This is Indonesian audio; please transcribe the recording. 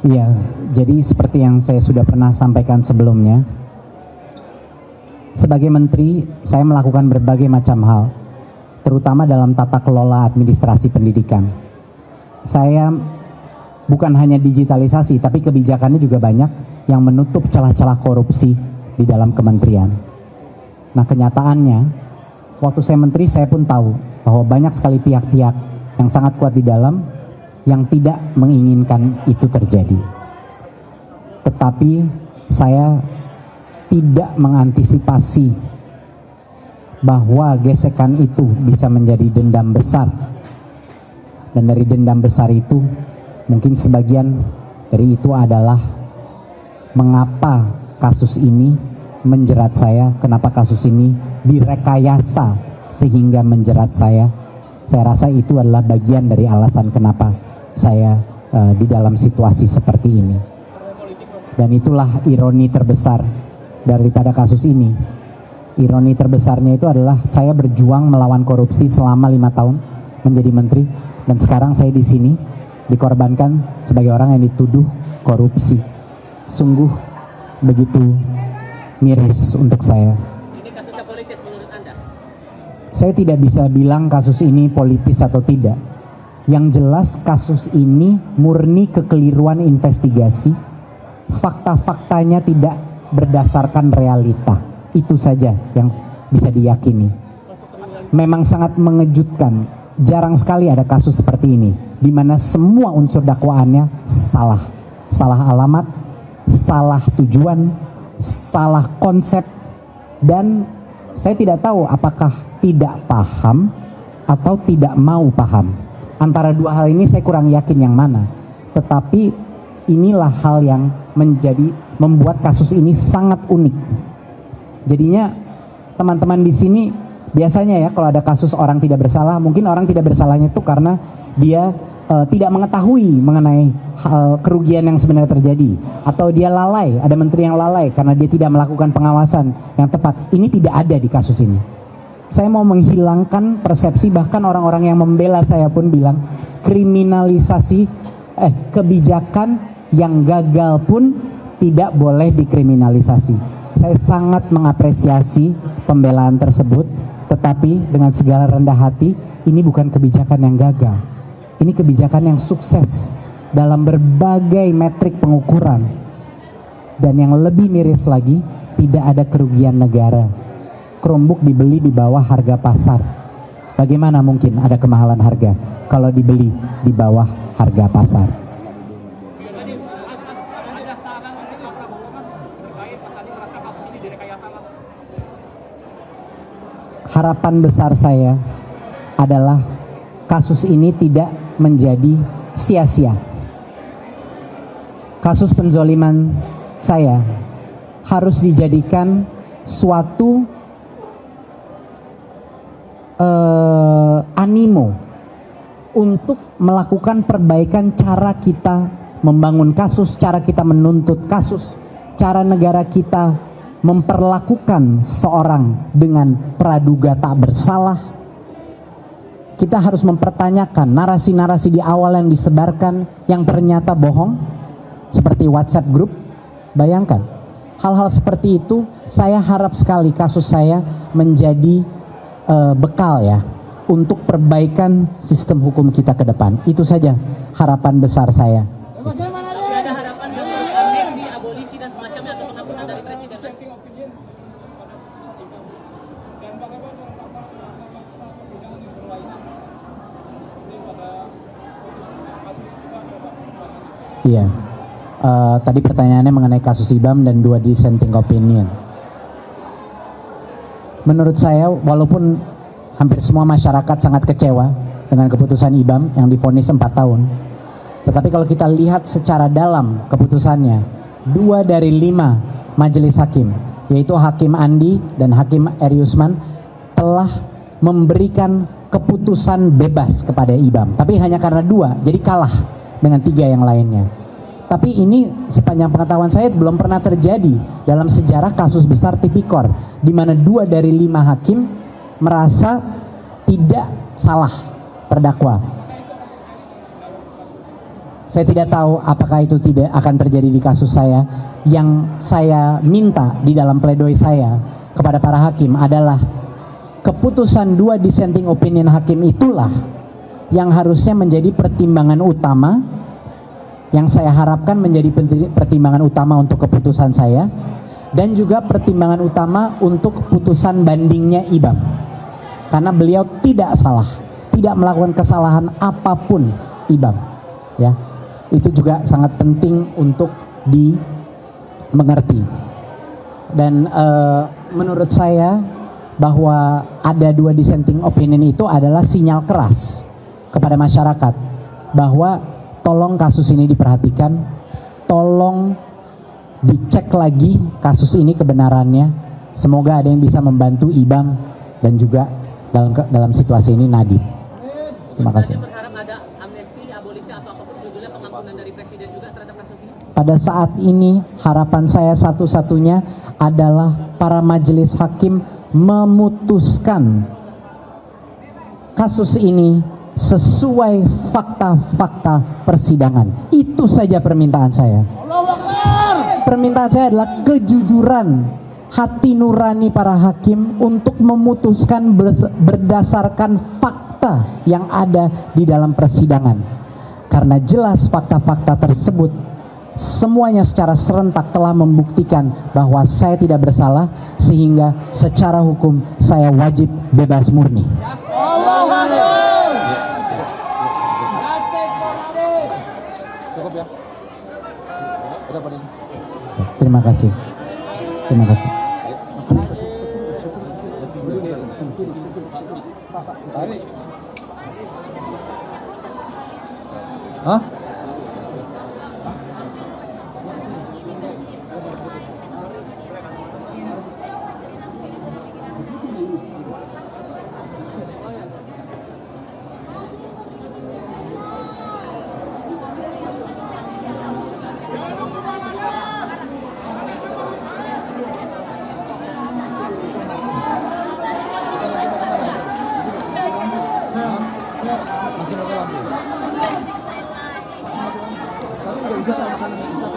Iya, jadi seperti yang saya sudah pernah sampaikan sebelumnya, sebagai menteri saya melakukan berbagai macam hal, terutama dalam tata kelola administrasi pendidikan. Saya bukan hanya digitalisasi, tapi kebijakannya juga banyak yang menutup celah-celah korupsi di dalam kementerian. Nah, kenyataannya, waktu saya menteri saya pun tahu bahwa banyak sekali pihak-pihak yang sangat kuat di dalam yang tidak menginginkan itu terjadi. Tetapi saya tidak mengantisipasi bahwa gesekan itu bisa menjadi dendam besar. Dan dari dendam besar itu, mungkin sebagian dari itu adalah mengapa kasus ini menjerat saya, kenapa kasus ini direkayasa sehingga menjerat saya. Saya rasa itu adalah bagian dari alasan kenapa saya di dalam situasi seperti ini. Dan itulah ironi terbesar daripada kasus ini. Ironi terbesarnya itu adalah saya berjuang melawan korupsi selama 5 tahun menjadi menteri, dan sekarang saya di sini dikorbankan sebagai orang yang dituduh korupsi. Sungguh begitu miris untuk saya. Ini kasusnya politis menurut Anda? Saya tidak bisa bilang kasus ini politis atau tidak. Yang jelas kasus ini murni kekeliruan investigasi. Fakta-faktanya tidak berdasarkan realita. Itu saja yang bisa diyakini. Memang sangat mengejutkan. Jarang sekali ada kasus seperti ini, di mana semua unsur dakwaannya salah. Salah alamat, salah tujuan, salah konsep. Dan saya tidak tahu apakah tidak paham atau tidak mau paham. Antara dua hal ini saya kurang yakin yang mana. Tetapi inilah hal yang membuat kasus ini sangat unik. Jadinya teman-teman di sini biasanya ya kalau ada kasus orang tidak bersalah, mungkin orang tidak bersalahnya itu karena dia tidak mengetahui mengenai hal kerugian yang sebenarnya terjadi, atau dia lalai, ada menteri yang lalai karena dia tidak melakukan pengawasan yang tepat. Ini tidak ada di kasus ini. Saya mau menghilangkan persepsi, bahkan orang-orang yang membela saya pun bilang kriminalisasi kebijakan yang gagal pun tidak boleh dikriminalisasi. Saya sangat mengapresiasi pembelaan tersebut, tetapi dengan segala rendah hati, ini bukan kebijakan yang gagal. Ini kebijakan yang sukses dalam berbagai metrik pengukuran. Dan yang lebih miris lagi, tidak ada kerugian negara. Chromebook dibeli di bawah harga pasar. Bagaimana mungkin ada kemahalan harga kalau dibeli di bawah harga pasar? Harapan besar saya adalah kasus ini tidak menjadi sia-sia. Kasus penzoliman saya harus dijadikan suatu animo untuk melakukan perbaikan cara kita membangun kasus, cara kita menuntut kasus, cara negara kita memperlakukan seorang dengan praduga tak bersalah. Kita harus mempertanyakan narasi-narasi di awal yang disebarkan yang ternyata bohong, seperti WhatsApp group. Bayangkan, hal-hal seperti itu. Saya harap sekali kasus saya menjadi bekal ya untuk perbaikan sistem hukum kita ke depan. Itu saja harapan besar saya. Tapi ada harapan amnesti, abolisi dan semacamnya atau pengampunan dari presiden? Iya. Tadi pertanyaannya mengenai kasus IBAM dan 2 dissenting opinion. Menurut saya, walaupun hampir semua masyarakat sangat kecewa dengan keputusan IBAM yang divonis 4 tahun, tetapi kalau kita lihat secara dalam keputusannya, 2 dari 5 majelis hakim, yaitu Hakim Andi dan Hakim Eriusman, telah memberikan keputusan bebas kepada IBAM. Tapi hanya karena 2, jadi kalah dengan 3 yang lainnya. Tapi ini sepanjang pengetahuan saya belum pernah terjadi dalam sejarah kasus besar tipikor, di mana 2 dari 5 hakim merasa tidak salah terdakwa. Saya tidak tahu apakah itu tidak akan terjadi di kasus saya. Yang saya minta di dalam pledoi saya kepada para hakim adalah keputusan 2 dissenting opinion hakim itulah yang harusnya menjadi pertimbangan utama, yang saya harapkan menjadi pertimbangan utama untuk keputusan saya, dan juga pertimbangan utama untuk keputusan bandingnya IBAM. Karena beliau tidak salah, tidak melakukan kesalahan apapun IBAM, ya. Itu juga sangat penting untuk dimengerti. Dan menurut saya bahwa ada 2 dissenting opinion itu adalah sinyal keras kepada masyarakat bahwa tolong kasus ini diperhatikan, tolong dicek lagi kasus ini kebenarannya. Semoga ada yang bisa membantu IBAM dan juga dalam situasi ini Nadiem. Terima kasih. Berharap ada amnesti, abolisi atau apapun judulnya, pengampunan dari presiden juga terhadap kasus ini. Pada saat ini harapan saya satu-satunya adalah para majelis hakim memutuskan kasus ini sesuai fakta-fakta persidangan. Itu saja permintaan saya. Permintaan saya adalah kejujuran hati nurani para hakim untuk memutuskan berdasarkan fakta yang ada di dalam persidangan. Karena jelas fakta-fakta tersebut semuanya secara serentak telah membuktikan bahwa saya tidak bersalah, sehingga secara hukum saya wajib bebas murni. Cukup ya. Terima kasih. Terima kasih. Hah? Masih mati lampu. Tapi nggak bisa sama sana.